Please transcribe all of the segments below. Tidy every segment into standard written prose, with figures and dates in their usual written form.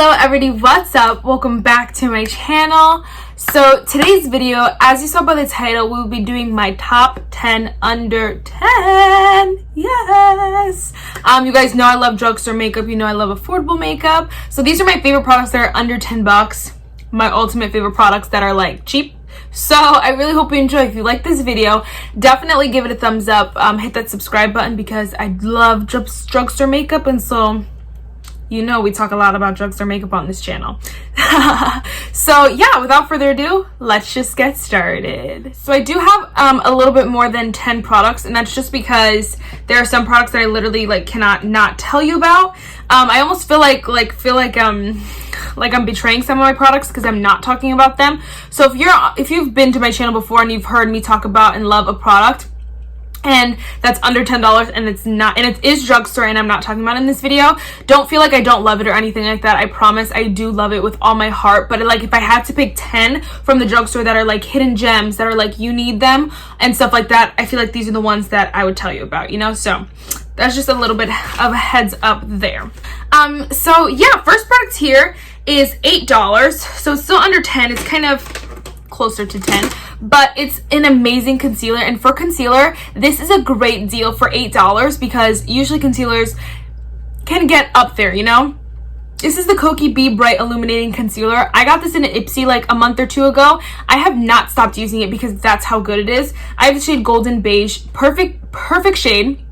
Hello everybody, what's up? Welcome back to my channel. So today's video, as you saw by the title, we will be doing my top 10 under 10. Yes. You guys know I love drugstore makeup. You know I love affordable makeup. So these are my favorite products that are under 10 bucks. My ultimate favorite products that are like cheap. So I really hope you enjoy. If you like this video, definitely give it a thumbs up. Hit that subscribe button because I love drugstore makeup, and so you know we talk a lot about drugstore makeup on this channel. So yeah, without further ado, let's just get started. So I do have a little bit more than 10 products, and that's just because there are some products that I literally cannot not tell you about. I almost feel like I'm betraying some of my products because I'm not talking about them. So if you've been to my channel before and you've heard me talk about and love a product and that's under $10 and it is drugstore and I'm not talking about it in this video, don't feel like I don't love it or anything like that. I promise I do love it with all my heart. But if I had to pick 10 from the drugstore that are hidden gems, that are you need them and stuff like that, I feel like these are the ones that I would tell you about, so that's just a little bit of a heads up there. So yeah, first product here is $8, so it's still under 10. It's kind of closer to 10, but it's an amazing concealer. And for concealer, this is a great deal for $8 because usually concealers can get up there, This is the Kokie Be Bright Illuminating Concealer. I got this in an Ipsy a month or two ago. I have not stopped using it because that's how good it is. I have the shade Golden Beige, perfect shade.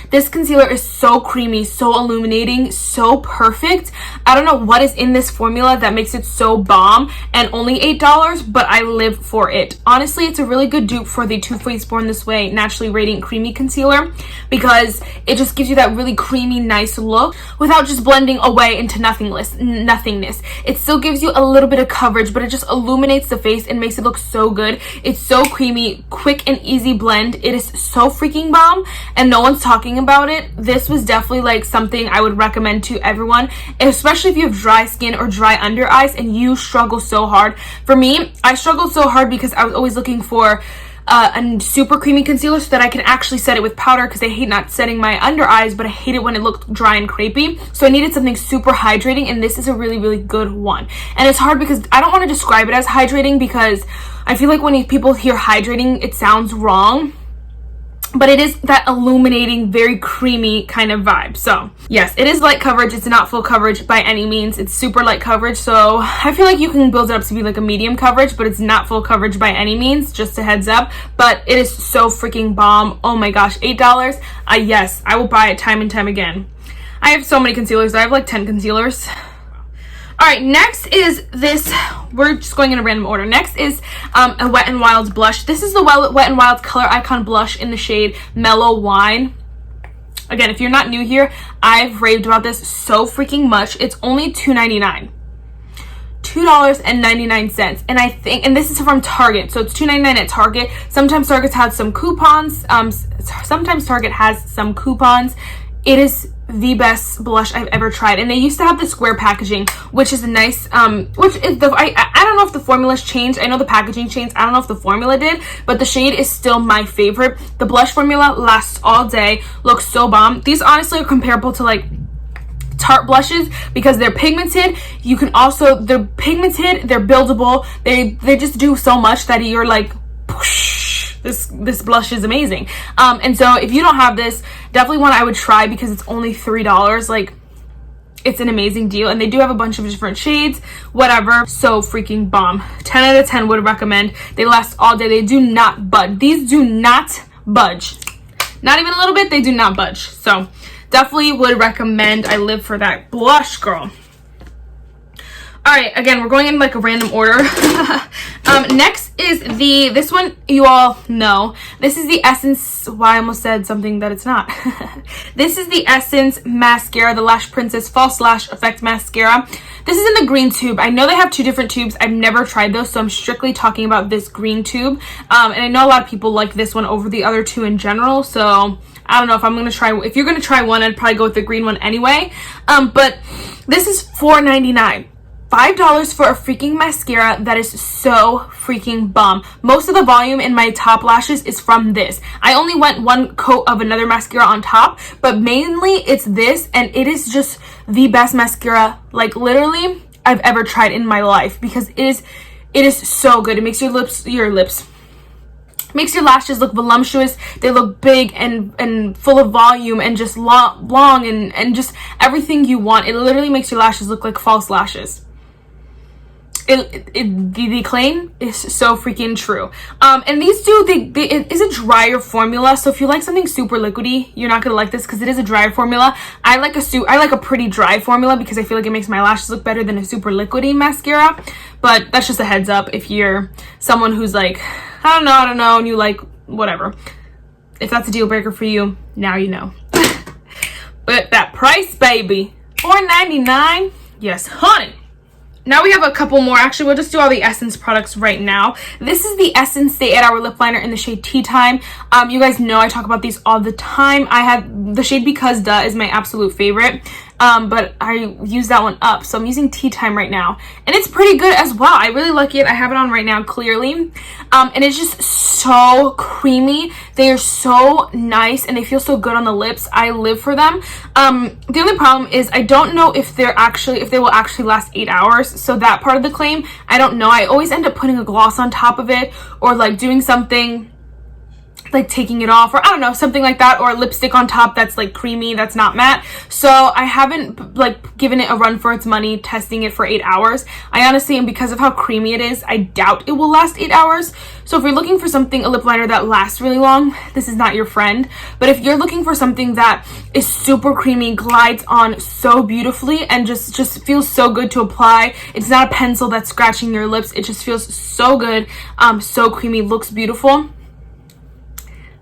This concealer is so creamy, so illuminating, so perfect. I don't know what is in this formula that makes it so bomb, and only $8, but I live for it. Honestly, it's a really good dupe for the Too Faced Born This Way Naturally Radiant Creamy Concealer because it just gives you that really creamy, nice look without just blending away into nothingness. It still gives you a little bit of coverage, but it just illuminates the face and makes it look so good. It's so creamy, quick and easy blend. It is so freaking bomb, and no one's talking about it. This was definitely something I would recommend to everyone, especially if you have dry skin or dry under eyes and you struggle so hard. For me, I struggled so hard because I was always looking for a super creamy concealer so that I can actually set it with powder, because I hate not setting my under eyes, but I hate it when it looked dry and crepey. So I needed something super hydrating, and this is a really, really good one. And it's hard because I don't want to describe it as hydrating because I feel like when people hear hydrating, it sounds wrong. But it is that illuminating, very creamy kind of vibe. So yes, it is light coverage. It's not full coverage by any means. It's super light coverage. So I feel like you can build it up to be a medium coverage, but it's not full coverage by any means, just a heads up. But it is so freaking bomb. Oh my gosh, $8. Yes, I will buy it time and time again. I have so many concealers. I have 10 concealers. All right, next is this. We're just going in a random order. Next is a Wet n Wild blush. This is the Wet n Wild Color Icon blush in the shade Mellow Wine. Again, if you're not new here, I've raved about this so freaking much. It's only $2.99. $2.99, and I think, and this is from Target, so it's $2.99 at Target. Sometimes Target has some coupons. Sometimes Target has some coupons. It is the best blush I've ever tried, and they used to have the square packaging, which is a nice which is I don't know if the formula's changed. I know the packaging changed. I don't know if the formula did, but the shade is still my favorite. The blush formula lasts all day, looks so bomb. These honestly are comparable to Tarte blushes because they're pigmented. They're pigmented, they're buildable, they just do so much that you're whoosh, this blush is amazing. And so if you don't have this, definitely one I would try because it's only $3. It's an amazing deal, and they do have a bunch of different shades, whatever. So freaking bomb. 10 out of 10 would recommend. They last all day. They do not budge. These do not budge, not even a little bit. They do not budge. So definitely would recommend. I live for that blush, girl. All right, again, we're going in a random order. Next is this one you all know. This is the Essence, I almost said something that it's not. This is the Essence Mascara, the Lash Princess False Lash Effect Mascara. This is in the green tube. I know they have two different tubes. I've never tried those, so I'm strictly talking about this green tube. And I know a lot of people like this one over the other two in general, so I don't know if I'm going to try. If you're going to try one, I'd probably go with the green one anyway. But this is $4.99. $5 for a freaking mascara that is so freaking bomb. Most of the volume in my top lashes is from this. I only went one coat of another mascara on top, but mainly it's this, and it is just the best mascara, like literally, I've ever tried in my life, because it is so good. It makes makes your lashes look voluptuous. They look big and full of volume and just long and just everything you want. It literally makes your lashes look like false lashes. The claim is so freaking true. And these two, it is a drier formula, so if you like something super liquidy, you're not gonna like this because it is a drier formula. I like a pretty dry formula because I feel like it makes my lashes look better than a super liquidy mascara. But that's just a heads up if you're someone who's like, I don't know, and you like whatever. If that's a deal breaker for you, now you know. But that price, baby, $4.99. Yes, honey. Now we have a couple more. Actually, we'll just do all the Essence products right now. This is the Essence Stay 8-Hour Lip Liner in the shade Tea Time. You guys know I talk about these all the time. I have the shade Because Duh is my absolute favorite. But I use that one up. So I'm using Tea Time right now. And it's pretty good as well. I really like it. I have it on right now, clearly. And it's just so creamy. They are so nice and they feel so good on the lips. I live for them. The only problem is I don't know if they will actually last 8 hours. So that part of the claim, I don't know. I always end up putting a gloss on top of it, or like doing something like taking it off, or I don't know, something like that, or lipstick on top that's like creamy, that's not matte. So I haven't like given it a run for its money testing it for 8 hours. I honestly, and because of how creamy it is, I doubt it will last 8 hours. So if you're looking for something, a lip liner that lasts really long, this is not your friend. But if you're looking for something that is super creamy, glides on so beautifully, and just feels so good to apply, it's not a pencil that's scratching your lips, it just feels so good, so creamy, looks beautiful.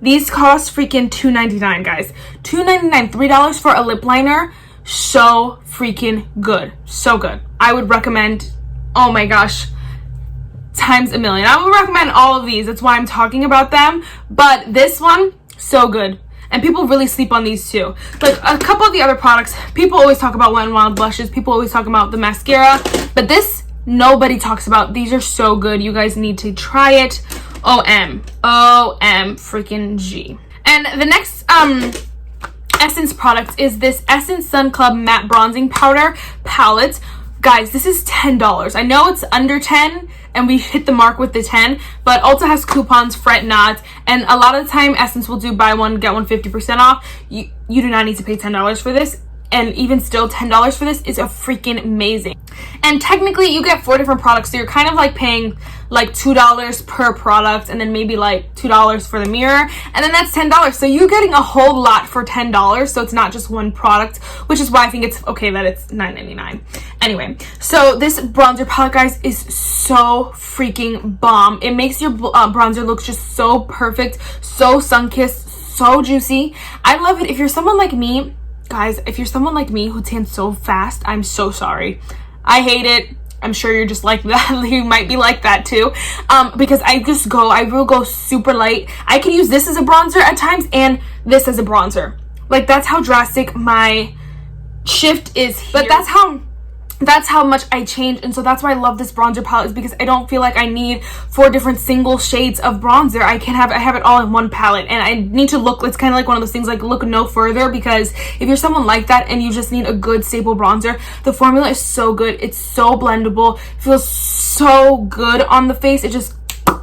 These cost freaking $2.99, guys. $2.99, $3 for a lip liner. So freaking good. So good. I would recommend, oh my gosh, times a million. I would recommend all of these. That's why I'm talking about them. But this one, so good. And people really sleep on these too. Like a couple of the other products, people always talk about Wet n Wild blushes. People always talk about the mascara. But this, nobody talks about. These are so good. You guys need to try it. OM freaking G. And the next Essence product is this Essence Sun Club Matte Bronzing Powder Palette. Guys, this is $10. I know it's under 10 and we hit the mark with the 10, but Ulta has coupons, fret not, and a lot of the time Essence will do buy one get one 50% off. You do not need to pay $10 for this. And even still, $10 for this is a freaking amazing. And technically you get 4 different products, so you're kind of like paying like $2 per product, and then maybe like $2 for the mirror, and then that's $10. So you're getting a whole lot for $10. So it's not just one product, which is why I think it's okay that it's $9.99. Anyway, so this bronzer palette, guys, is so freaking bomb. It makes your bronzer look just so perfect, so sun-kissed, so juicy. I love it. If you're someone like me, guys, if you're someone like me who tans so fast, I'm so sorry. I hate it. I'm sure you're just like that. You might be like that too. Because I will go super light. I can use this as a bronzer at times and this as a bronzer. Like, that's how drastic my shift is here. But that's how much I change, and so that's why I love this bronzer palette, is because I don't feel like I need 4 different single shades of bronzer. I have it all in one palette, and I need to look, it's kind of like one of those things like look no further, because if you're someone like that and you just need a good staple bronzer, the formula is so good. It's so blendable, feels so good on the face. It just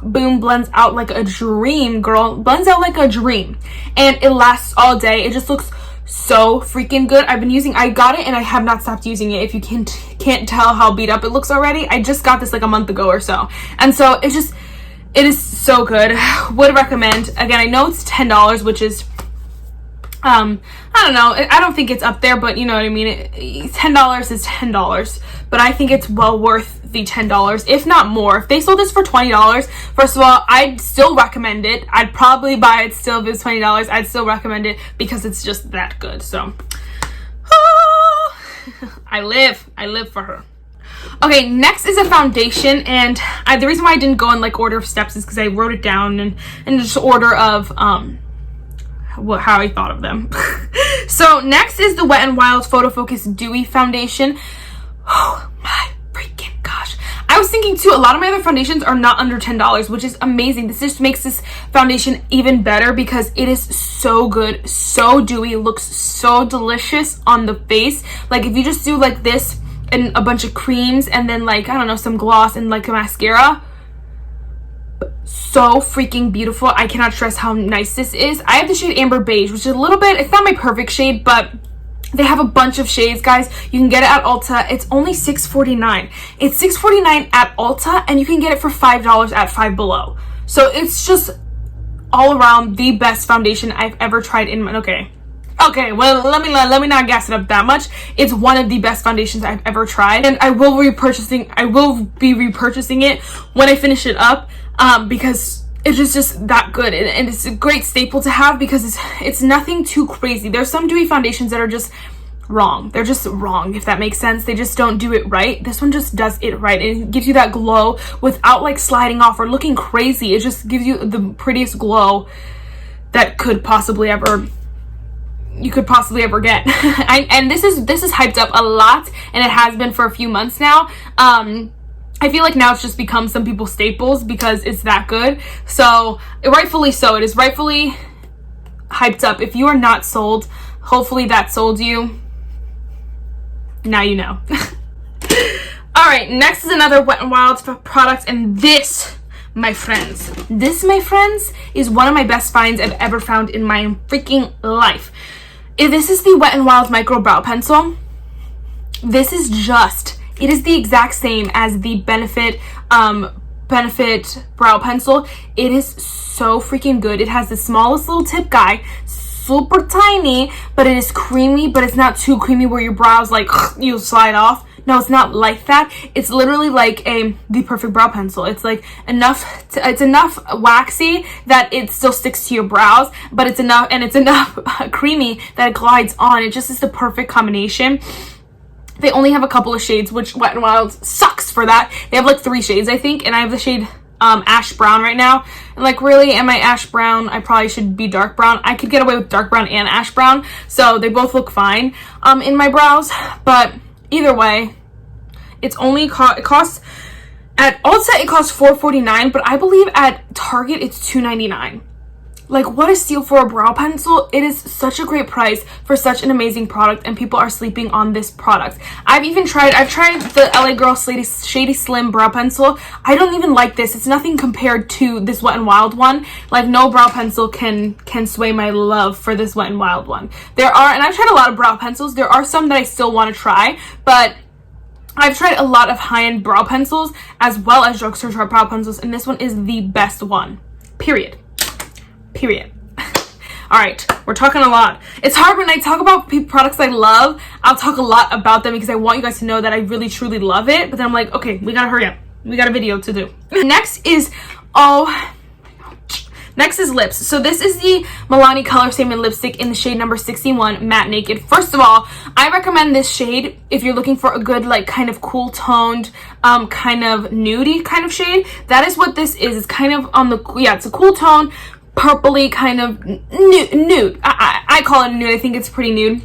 boom, blends out like a dream, girl. Blends out like a dream, and it lasts all day. It just looks so freaking good. I got it and I have not stopped using it. If you can't tell how beat up it looks already, I just got this like a month ago or so, and so it is so good. Would recommend. Again, I know it's $10, which is I don't know, I don't think it's up there, but you know what I mean. $10 is $10, but I think it's well worth the $10, if not more. If they sold this for $20, first of all, I'd still recommend it. I'd probably buy it still if it was $20. I'd still recommend it because it's just that good. So I live for her. Okay, next is a foundation, and the reason why I didn't go in like order of steps is because I wrote it down and just order of how I thought of them. So next is the Wet n Wild Photo Focus Dewy Foundation. Oh my freaking was thinking too, a lot of my other foundations are not under $10, which is amazing. This just makes this foundation even better because it is so good, so dewy, looks so delicious on the face. Like if you just do like this and a bunch of creams and then like, I don't know, some gloss and like a mascara, so freaking beautiful. I cannot stress how nice this is. I have the shade Amber Beige, which is a little bit, it's not my perfect shade, but they have a bunch of shades, guys. You can get it at Ulta. It's only $6.49. It's $6.49 at Ulta, and you can get it for $5 at Five Below. So it's just all around the best foundation I've ever tried in my, okay, well, let me not gas it up that much. It's one of the best foundations I've ever tried, and I will be repurchasing it when I finish it up, because it's just that good, and it's a great staple to have because it's nothing too crazy. There's some dewy foundations that are just wrong. They're just wrong, if that makes sense. They just don't do it right. This one just does it right, and it gives you that glow without like sliding off or looking crazy. It just gives you the prettiest glow that you could possibly ever get. And this is hyped up a lot, and it has been for a few months now. I feel like now it's just become some people's staples because it's that good. So rightfully so, it is rightfully hyped up. If you are not sold, hopefully that sold you. Now you know. All right, next is another Wet n Wild product, and this, my friends, is one of my best finds I've ever found in my freaking life. This is the Wet n Wild Micro Brow Pencil. This is just, it is the exact same as the Benefit Brow Pencil. It is so freaking good. It has the smallest little tip guy, super tiny, but it is creamy, but it's not too creamy where your brows like you slide off. No, it's not like that. It's literally like the perfect brow pencil. It's like it's enough waxy that it still sticks to your brows, but it's enough creamy that it glides on. It just is the perfect combination. They only have a couple of shades, which Wet n Wild sucks for that. They have like 3 shades, I think, and I have the shade ash brown right now. And like, really, am I ash brown? I probably should be dark brown. I could get away with dark brown and ash brown, so they both look fine in my brows. But either way, it's only it costs at Ulta, it costs $4.49, but I believe at Target it's $2.99. Like, what a steal for a brow pencil. It is such a great price for such an amazing product, and people are sleeping on this product. I've tried the LA Girl Shady Slim Brow Pencil. I don't even like this. It's nothing compared to this Wet n Wild one. Like, no brow pencil can sway my love for this Wet n Wild one. And I've tried a lot of brow pencils. There are some that I still want to try, but I've tried a lot of high-end brow pencils as well as drugstore brow pencils, and this one is the best one. Period. All right, we're talking a lot. It's hard when I talk about products I love. I'll talk a lot about them because I want you guys to know that I really truly love it, but then I'm like, okay, we gotta hurry up. We got a video to do. Next is lips. So this is the Milani Color Statement Lipstick in the shade number 61, Matte Naked. First of all, I recommend this shade if you're looking for a good, like, kind of cool toned, kind of nudie kind of shade. That is what this is. It's kind of on the, yeah, it's a cool tone, purpley kind of nude. I call it nude. I think it's pretty nude.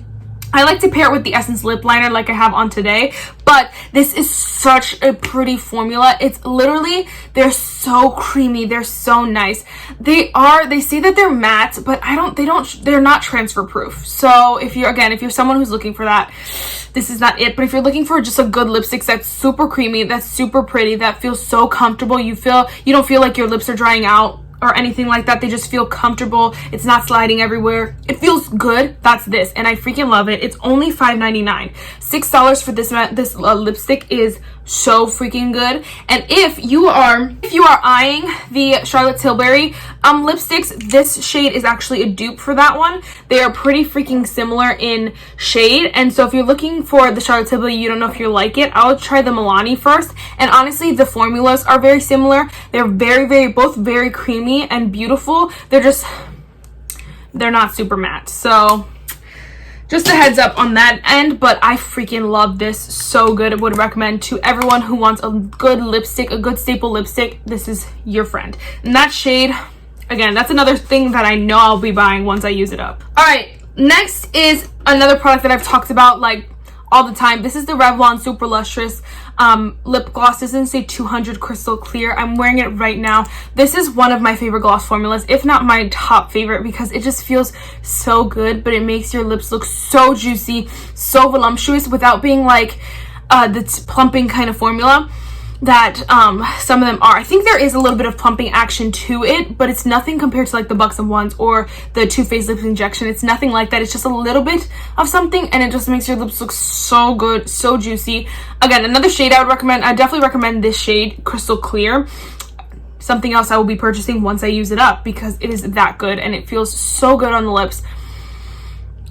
I like to pair it with the Essence lip liner like I have on today, but this is such a pretty formula. It's literally, they're so creamy, they're so nice. They say that they're matte, but they're not transfer proof. So if you're someone who's looking for that, this is not it. But if you're looking for just a good lipstick that's super creamy, that's super pretty, that feels so comfortable, you don't feel like your lips are drying out or anything like that. They just feel comfortable. It's not sliding everywhere. It feels good. That's this, and I freaking love it. It's only $5.99. $6 for this lipstick is so freaking good. And if you are eyeing the Charlotte Tilbury lipsticks, this shade is actually a dupe for that one. They are pretty freaking similar in shade, and so if you're looking for the Charlotte Tilbury, you don't know if you like it, I'll try the Milani first. And honestly, the formulas are very similar. They're both very creamy and beautiful. They're not super matte, so just a heads up on that end. But I freaking love this. So good. I would recommend to everyone who wants a good lipstick, a good staple lipstick. This is your friend. And that shade, again, that's another thing that I know I'll be buying once I use it up. All right, next is another product that I've talked about like all the time. This is the Revlon Super Lustrous lip gloss. This is a 200 crystal clear. I'm wearing it right now. This is one of my favorite gloss formulas, if not my top favorite, because it just feels so good, but it makes your lips look so juicy, so voluptuous, without being like the plumping kind of formula that some of them are. I think there is a little bit of plumping action to it, but it's nothing compared to like the Buxom ones or the Too Faced Lip Injection. It's nothing like that. It's just a little bit of something, and it just makes your lips look so good, so juicy. Again, another shade I would recommend, I definitely recommend this shade, Crystal Clear. Something else I will be purchasing once I use it up, because it is that good and it feels so good on the lips.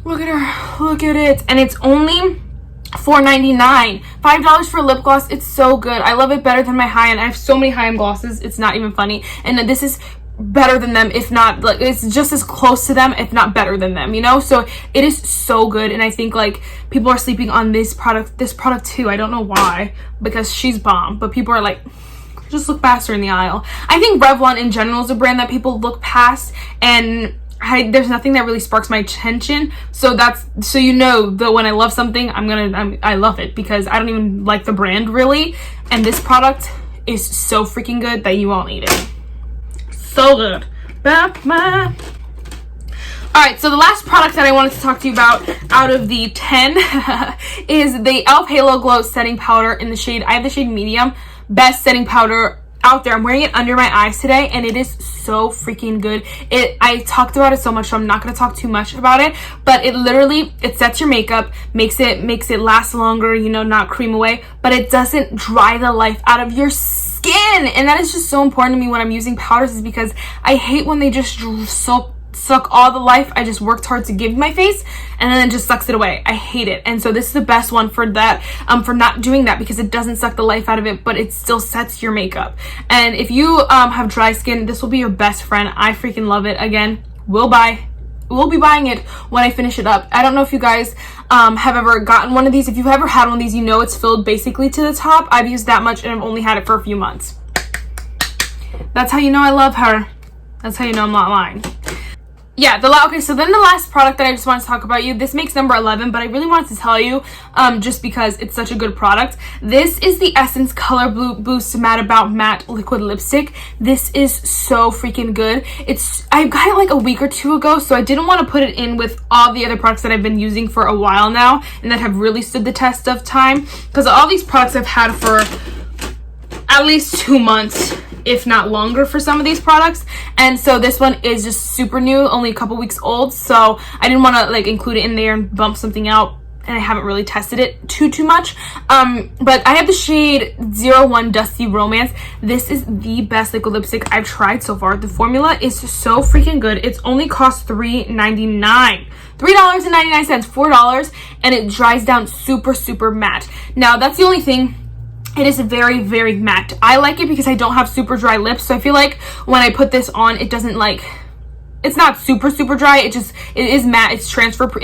Look at her, look at it. And it's only $4.99. $5 for a lip gloss. It's so good. I love it better than my high-end. I have so many high-end glosses, it's not even funny. And this is better than them, if not, like, it's just as close to them, if not better than them, you know? So it is so good, and I think like people are sleeping on this product too. I don't know why, because she's bomb, but people are like, just look past her in the aisle. I think Revlon in general is a brand that people look past, and there's nothing that really sparks my attention. So you know that when I love something, I love it, because I don't even like the brand really, and this product is so freaking good that you all need it. So good. Alright, so the last product that I wanted to talk to you about out of the 10 is the e.l.f. Halo Glow Setting Powder in the shade, I have the shade medium. Best setting powder out there. I'm wearing it under my eyes today, and it is so freaking good. I talked about it so much, so I'm not going to talk too much about it, but it sets your makeup, makes it last longer, you know, not cream away, but it doesn't dry the life out of your skin. And that is just so important to me when I'm using powders, is because I hate when they just suck all the life I just worked hard to give my face, and then it just sucks it away. I hate it. And so this is the best one for that, for not doing that, because it doesn't suck the life out of it, but it still sets your makeup. And if you have dry skin, this will be your best friend. I freaking love it. Again, we'll be buying it when I finish it up. I don't know if you guys have ever gotten one of these. If you've ever had one of these, you know it's filled basically to the top. I've used that much, and I've only had it for a few months. That's how you know I love her. That's how you know I'm not lying. Yeah, okay, so then the last product that I just want to talk about this makes number 11, but I really wanted to tell you, just because it's such a good product. This is the Essence Color Boost Matte About Matte Liquid Lipstick. This is so freaking good. I got it like a week or two ago, so I didn't want to put it in with all the other products that I've been using for a while now, and that have really stood the test of time, because all these products I've had for at least 2 months, if not longer, for some of these products. And so this one is just super new, only a couple weeks old, so I didn't want to like include it in there and bump something out, and I haven't really tested it too much. But I have the shade 01 Dusty Romance. This is the best liquid lipstick I've tried so far. The formula is so freaking good. It's only cost $3.99. $3.99, $4, and it dries down super matte. Now that's the only thing. It is very, very matte. I like it because I don't have super dry lips, so I feel like when I put this on, it doesn't like, it's not super dry. It is matte. It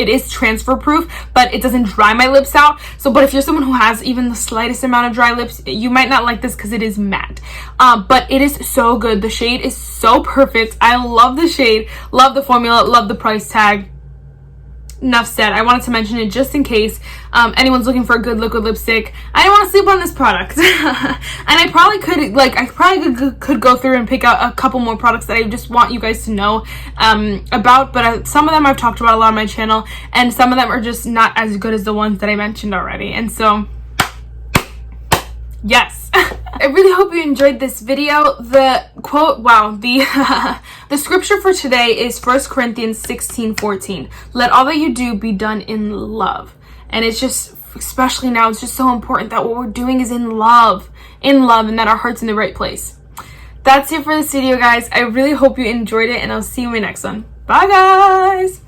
is transfer proof, but it doesn't dry my lips out. So, but if you're someone who has even the slightest amount of dry lips, you might not like this because it is matte. But it is so good. The shade is so perfect. I love the shade, love the formula, love the price tag. Enough said. I wanted to mention it just in case anyone's looking for a good liquid lipstick. I didn't want to sleep on this product. And I probably could go through and pick out a couple more products that I just want you guys to know about, but some of them I've talked about a lot on my channel, and some of them are just not as good as the ones that I mentioned already. And so yes. I really hope you enjoyed this video. The quote, wow, the scripture for today is 1 Corinthians 16:14. Let all that you do be done in love. And it's just, especially now, it's just so important that what we're doing is in love, and that our heart's in the right place. That's it for this video, guys. I really hope you enjoyed it, and I'll see you in my next one. Bye, guys.